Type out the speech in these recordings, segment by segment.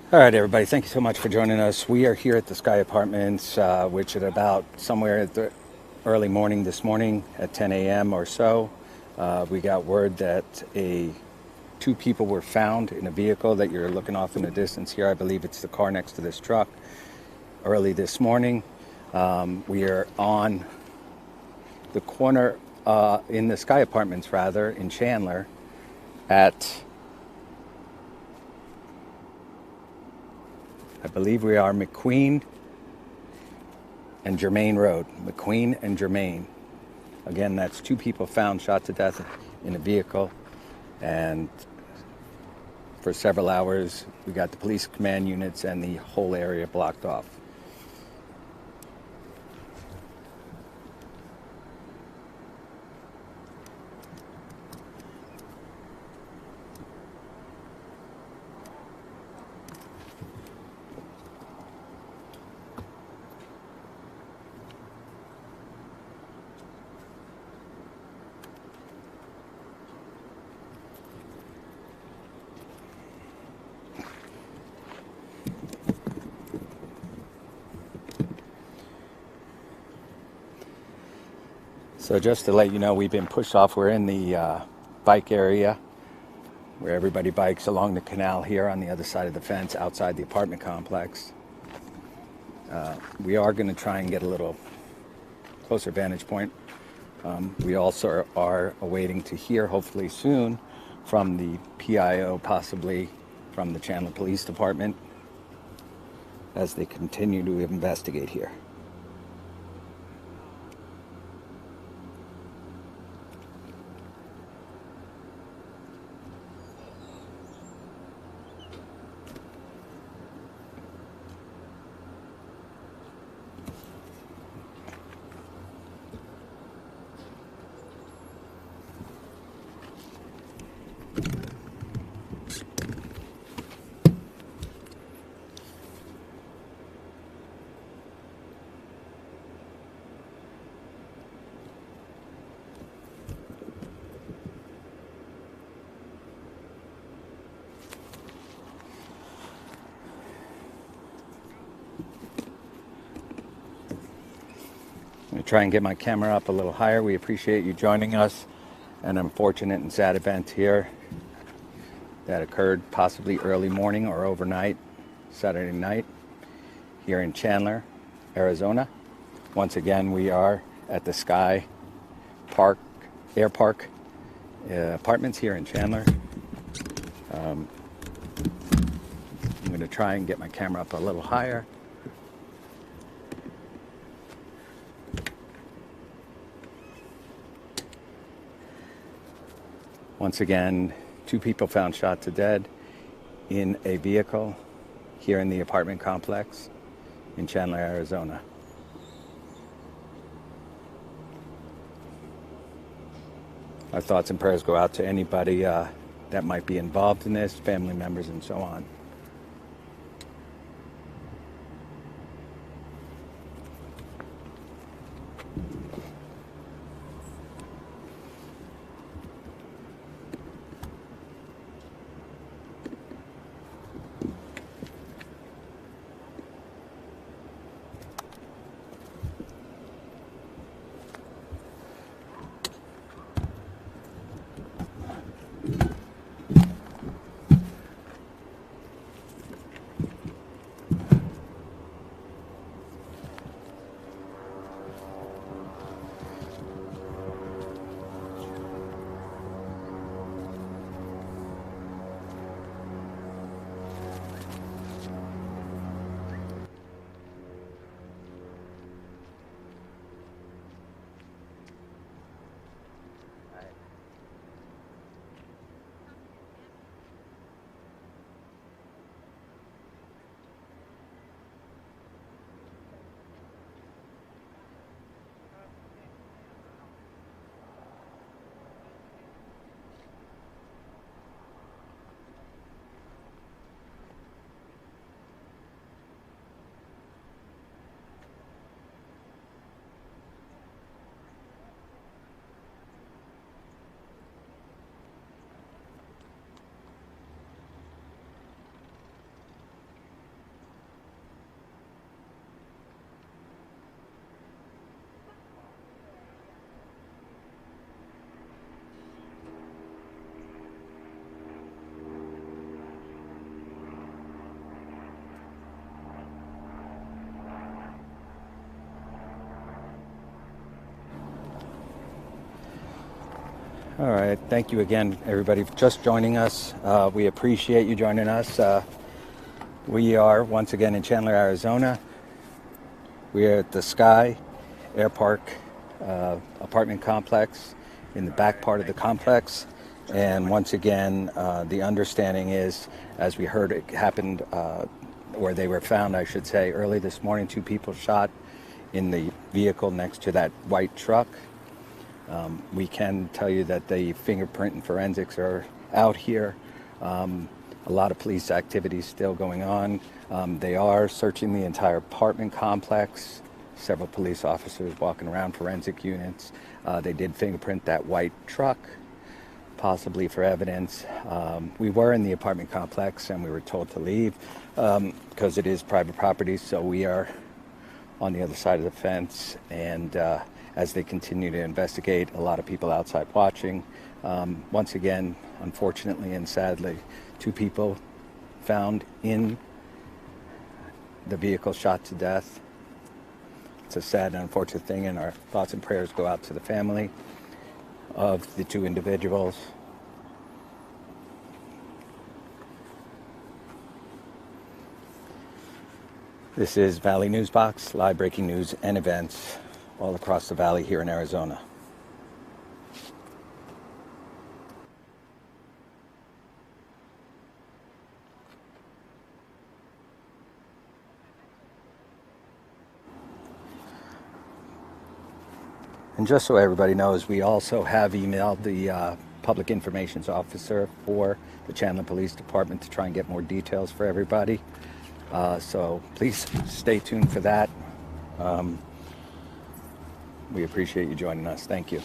All right, everybody, thank you so much for joining us. We are here at the Sky Apartments, which at about somewhere at the early morning this morning at 10 a.m. or so, we got word that two people were found in a vehicle that you're looking off in the distance here. I believe it's the car next to this truck. Early this morning, we are on the corner in the Sky Apartments, rather, in Chandler at, I believe we are Mcqueen and Germain Road. Mcqueen and Germain. Again, that's two people found shot to death in a vehicle. And for several hours, we got the police command units and the whole area blocked off. So just to let you know, we've been pushed off. We're in the bike area where everybody bikes along the canal here on the other side of the fence outside the apartment complex. We are going to try and get a little closer vantage point. We also are awaiting to hear, hopefully soon, from the PIO, possibly from the Chandler Police Department, as they continue to investigate here. I'm going to try and get my camera up a little higher. We appreciate you joining us. An unfortunate and sad event here that occurred possibly early morning or overnight, Saturday night, here in Chandler, Arizona. Once again, we are at the Sky Park, Air Park Apartments here in Chandler. I'm going to try and get my camera up a little higher. Once again, two people found shot to dead in a vehicle here in the apartment complex in Chandler, Arizona. Our thoughts and prayers go out to anybody that might be involved in this, family members and so on. All right. Thank you again, everybody, for just joining us. We appreciate you joining us. We are once again in Chandler, Arizona. We are at the Sky Air Park apartment complex in the back part of the complex. And once again, the understanding is, as we heard, it happened, where they were found, I should say, early this morning, 2 people shot in the vehicle next to that white truck. We can tell you that the fingerprint and forensics are out here. A lot of police activity still going on. They are searching the entire apartment complex. Several police officers walking around, forensic units. They did fingerprint that white truck, possibly for evidence. We were in the apartment complex and we were told to leave because it is private property, so we are on the other side of the fence. And as they continue to investigate, a lot of people outside watching. Once again, unfortunately and sadly, 2 people found in the vehicle shot to death. It's a sad and unfortunate thing, and our thoughts and prayers go out to the family of the 2 individuals. This is Valley News Box, live breaking news and events all across the valley here in Arizona. And just so everybody knows, we also have emailed the public information officer for the Chandler Police Department to try and get more details for everybody. So please stay tuned for that. We appreciate you joining us. Thank you.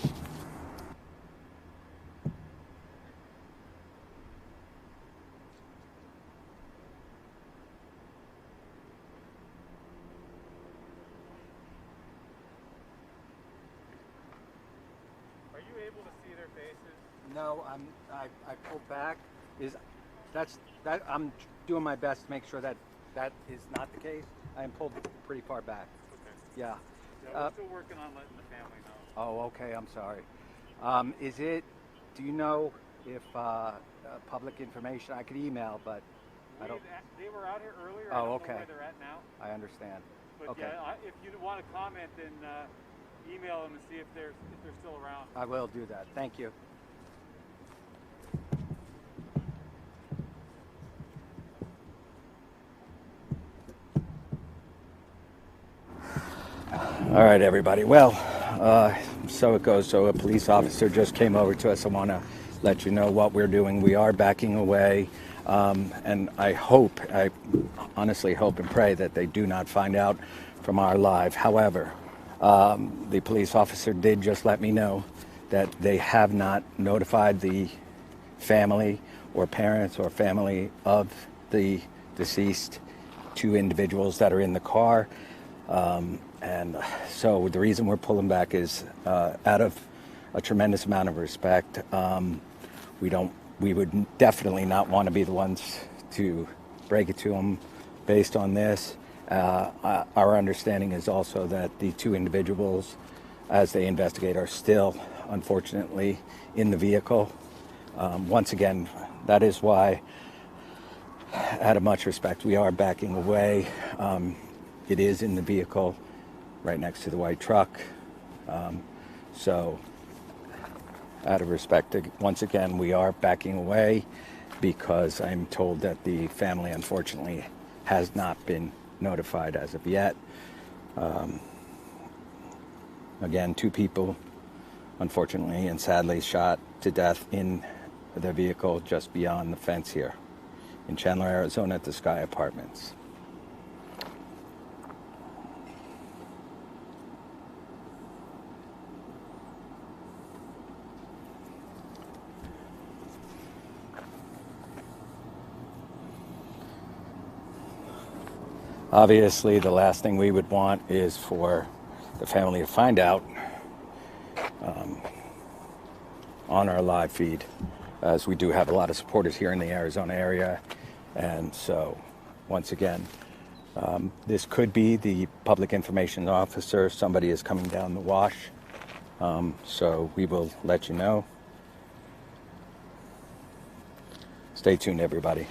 Are you able to see their faces? No, I pulled back. I'm doing my best to make sure that is not the case. I am pulled pretty far back. Okay. Yeah. Yeah, we're still working on letting the family know. Oh, okay. I'm sorry. Do you know if public information, I could email, but I don't. They were out here earlier. Oh, I don't okay. know where they're at now. I understand. But Okay. yeah, if you want to comment, then email them and see if they're still around. I will do that. Thank you. All right, everybody. Well, so it goes. So a police officer just came over to us. I want to let you know what we're doing. We are backing away. And I honestly hope and pray that they do not find out from our live. However, the police officer did just let me know that they have not notified the family or parents or family of the deceased 2 individuals that are in the car. And so the reason we're pulling back is out of a tremendous amount of respect. We would definitely not want to be the ones to break it to them based on this. Our understanding is also that the 2 individuals, as they investigate, are still, unfortunately, in the vehicle. Once again, that is why, out of much respect, we are backing away. It is in the vehicle right next to the white truck. So out of respect, once again, we are backing away because I'm told that the family, unfortunately, has not been notified as of yet. Again, 2 people, unfortunately and sadly, shot to death in their vehicle just beyond the fence here in Chandler, Arizona at the Sky Apartments. Obviously, the last thing we would want is for the family to find out on our live feed, as we do have a lot of supporters here in the Arizona area. And so, once again, this could be the public information officer. Somebody is coming down the wash. So we will let you know. Stay tuned, everybody.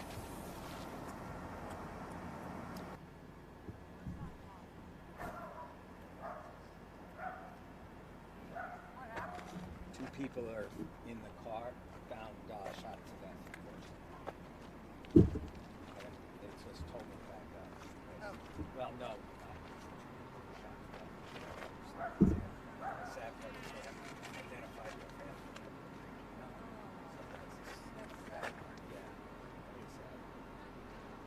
Two people are in the car, found shot to death. They just told me back up. Oh. Well, no. Sad part is they haven't identified their family. No. That's Yeah. Very sad.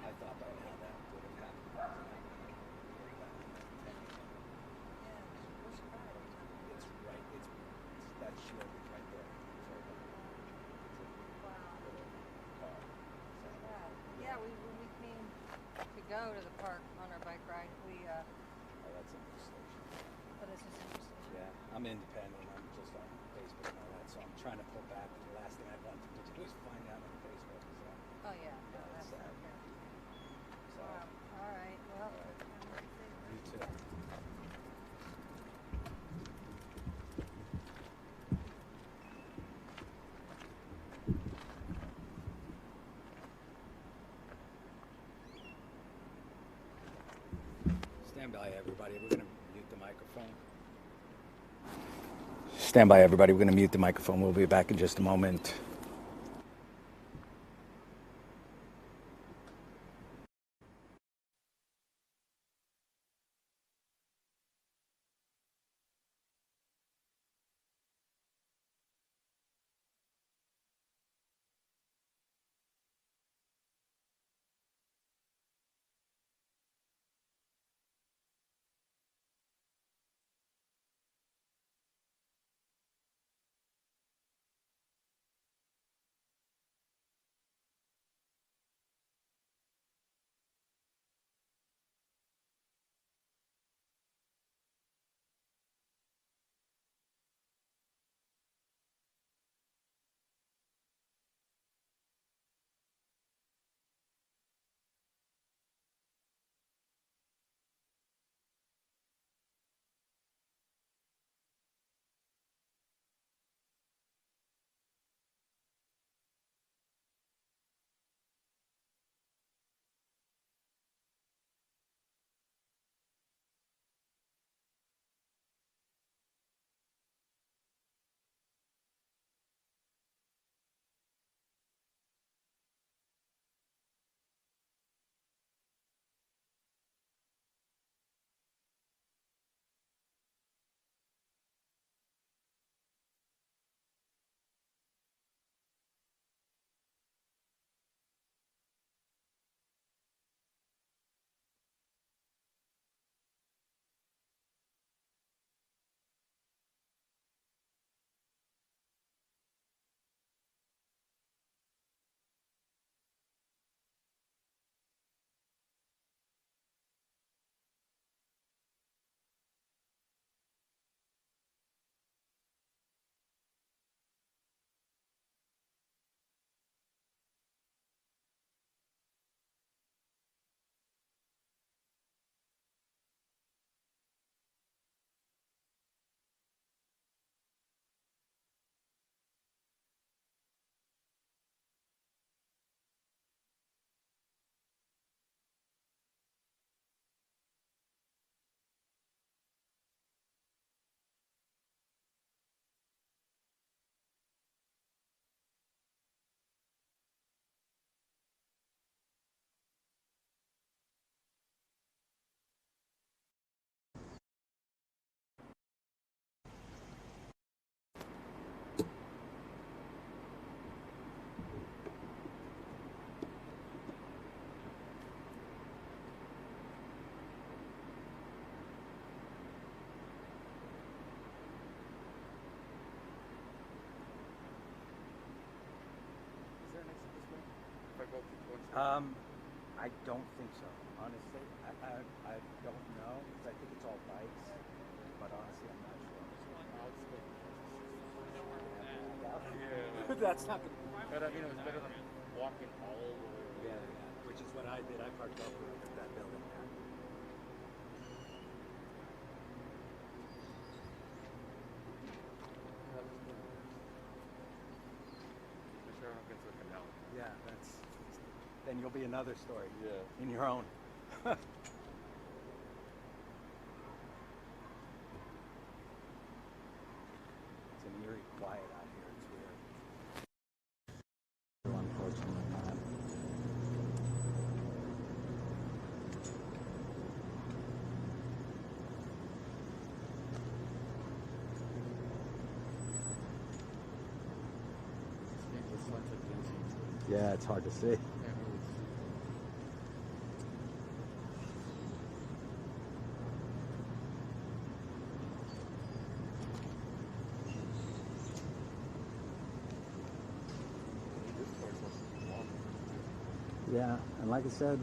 I thought by now that would have happened. Yeah, where's the car? It's right. It's that shield is right there. Wow. Car. Yeah, when we came to go to the park on our bike ride, we Oh, that's a new station. but it's just interesting. Yeah, I'm independent. I'm just on Facebook and all that, so I'm trying to pull back. The last thing I wanted to do is find out on Facebook. So, Oh yeah, no, Yeah, that's it's sad. not fair. so All right, well, All right. have a nice day. you too. Stand by, everybody. We're gonna mute the microphone. Stand by, everybody. We're gonna mute the microphone. We'll be back in just a moment. I don't think so. Honestly, I don't know because I think it's all bikes. But honestly, I'm not sure. Yeah. That's not gonna. But I mean, it was better than walking all the way. Yeah, which is what I did. I parked up at that building there. Make sure I don't get into the canal. Yeah, then you'll be another story. Yeah. In your own. It's an eerie quiet out here. It's weird. Unfortunately not. Yeah, it's hard to see. Yeah, and like I said,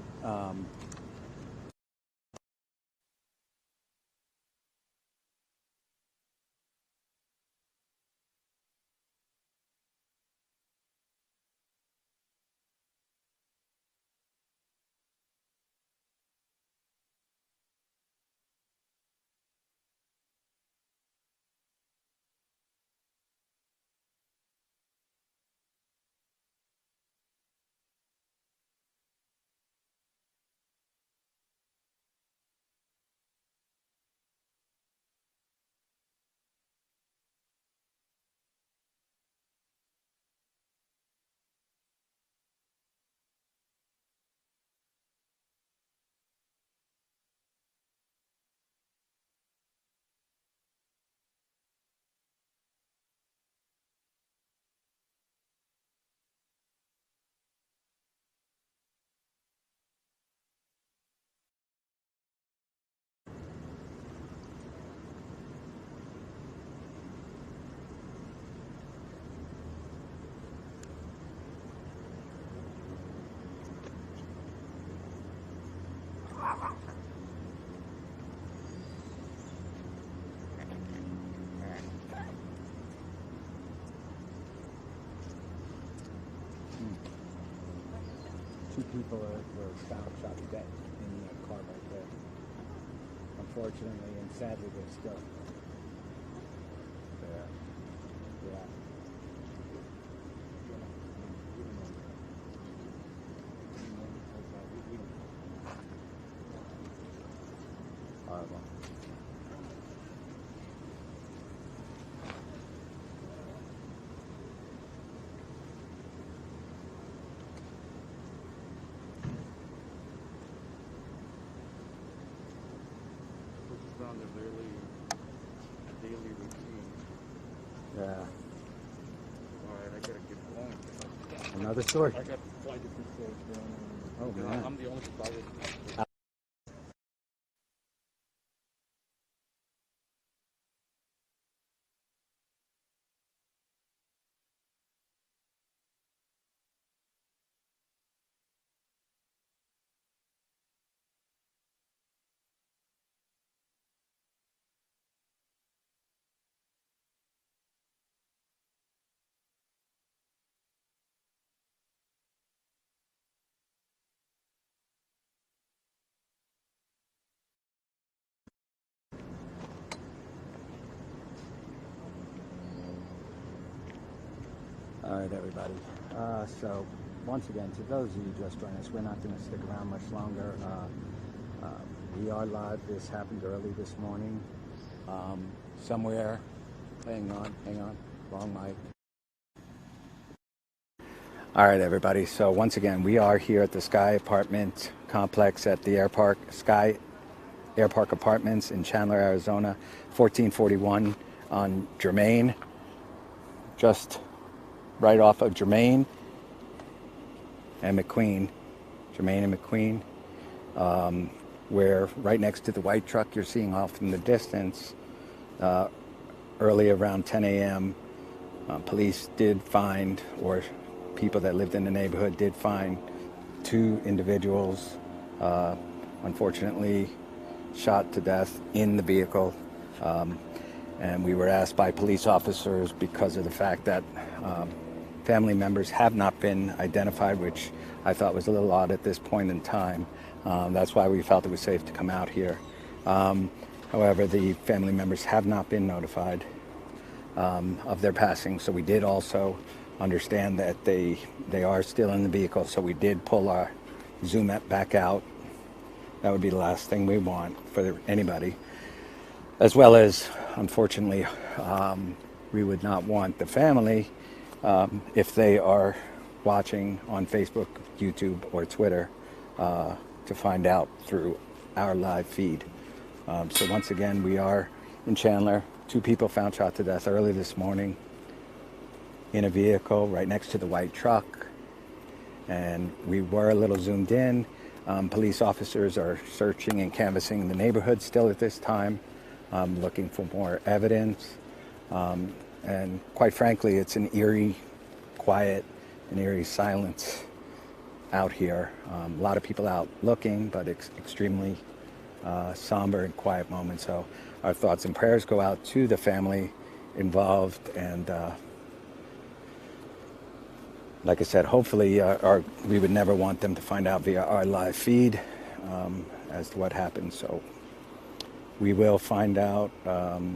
two people were found shot dead in the car right there. Unfortunately, and sadly, they're still there. Yeah. Horrible. On their daily routine. Yeah. Alright, I gotta get going. Another story. I got 5 different stories going on. Oh, man. I'm the only survivor. All right, everybody. So, once again, to those of you just joining us, we're not going to stick around much longer. We are live. This happened early this morning. Somewhere, hang on, wrong mic. All right, everybody. So, once again, we are here at the Sky Apartment Complex at the Sky Air Park Apartments in Chandler, Arizona, 1441 on Germann. Just right off of Germann and Mcqueen. Germann and Mcqueen. Where right next to the white truck you're seeing off in the distance, early around 10 a.m., police did find, or people that lived in the neighborhood did find, 2 individuals, unfortunately, shot to death in the vehicle. And we were asked by police officers, because of the fact that family members have not been identified, which I thought was a little odd at this point in time. That's why we felt it was safe to come out here. However, the family members have not been notified of their passing, so we did also understand that they are still in the vehicle. So we did pull our zoom app back out. That would be the last thing we want for anybody. As well as, unfortunately, we would not want the family, if they are watching on Facebook, YouTube, or Twitter, to find out through our live feed. So once again, we are in Chandler. 2 people found shot to death early this morning in a vehicle right next to the white truck. And we were a little zoomed in. Police officers are searching and canvassing the neighborhood still at this time, looking for more evidence. And quite frankly, it's an eerie quiet, an eerie silence out here. A lot of people out looking, but extremely somber and quiet moment. So our thoughts and prayers go out to the family involved, and like I said, hopefully we would never want them to find out via our live feed as to what happened. So we will find out.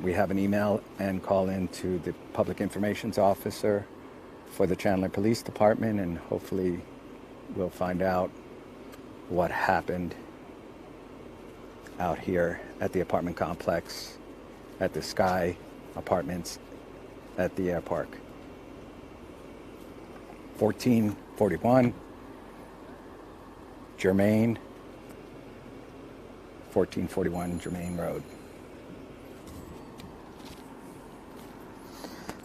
We have an email and call in to the public information officer for the Chandler Police Department, and hopefully we'll find out what happened out here at the apartment complex at the Sky Apartments at the Air Park. 1441 Germain, 1441 Germain Road.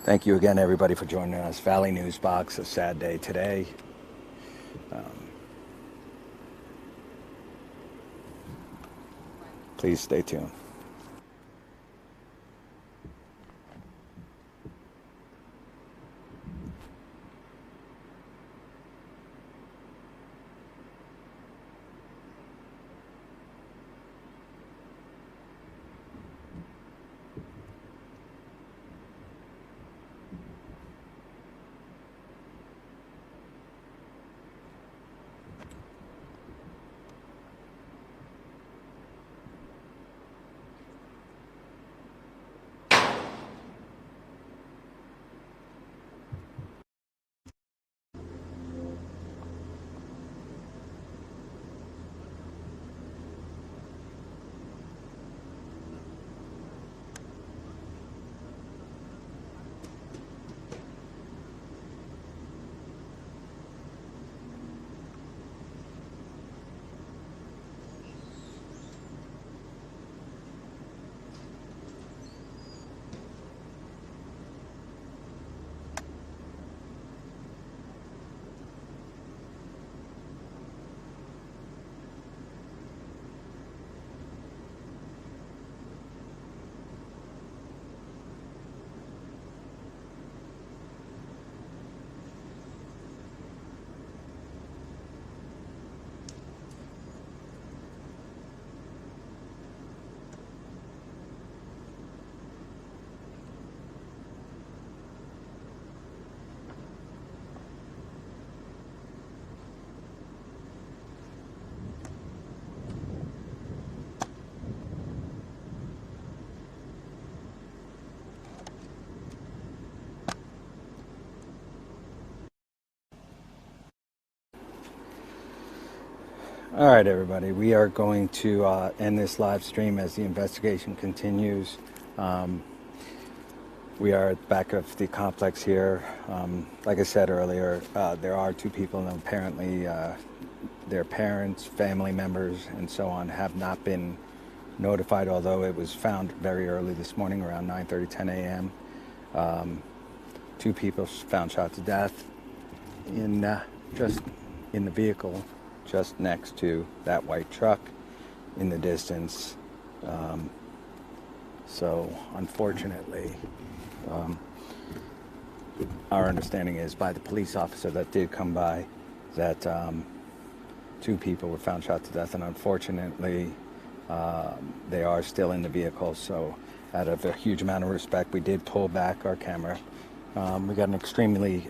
Thank you again, everybody, for joining us. Valley News Box, a sad day today. Please stay tuned. All right, everybody, we are going to end this live stream as the investigation continues. We are at the back of the complex here. Like I said earlier, there are 2 people, and apparently their parents, family members, and so on have not been notified, although it was found very early this morning, around 9:30, 10 a.m. 2 people found shot to death just in the vehicle just next to that white truck in the distance. So unfortunately, our understanding is by the police officer that did come by that 2 people were found shot to death, and unfortunately they are still in the vehicle. So out of a huge amount of respect, we did pull back our camera. We got an extremely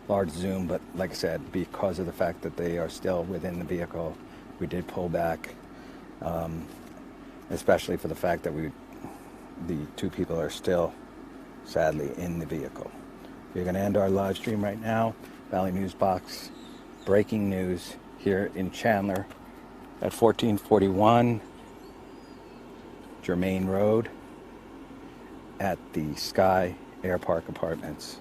large zoom, but like I said, because of the fact that they are still within the vehicle, we did pull back, especially for the fact that the 2 people are still sadly in the vehicle. We're going to end our live stream right now. Valley News Box, breaking news here in Chandler at 1441 Germain Road at the Sky Air Park Apartments.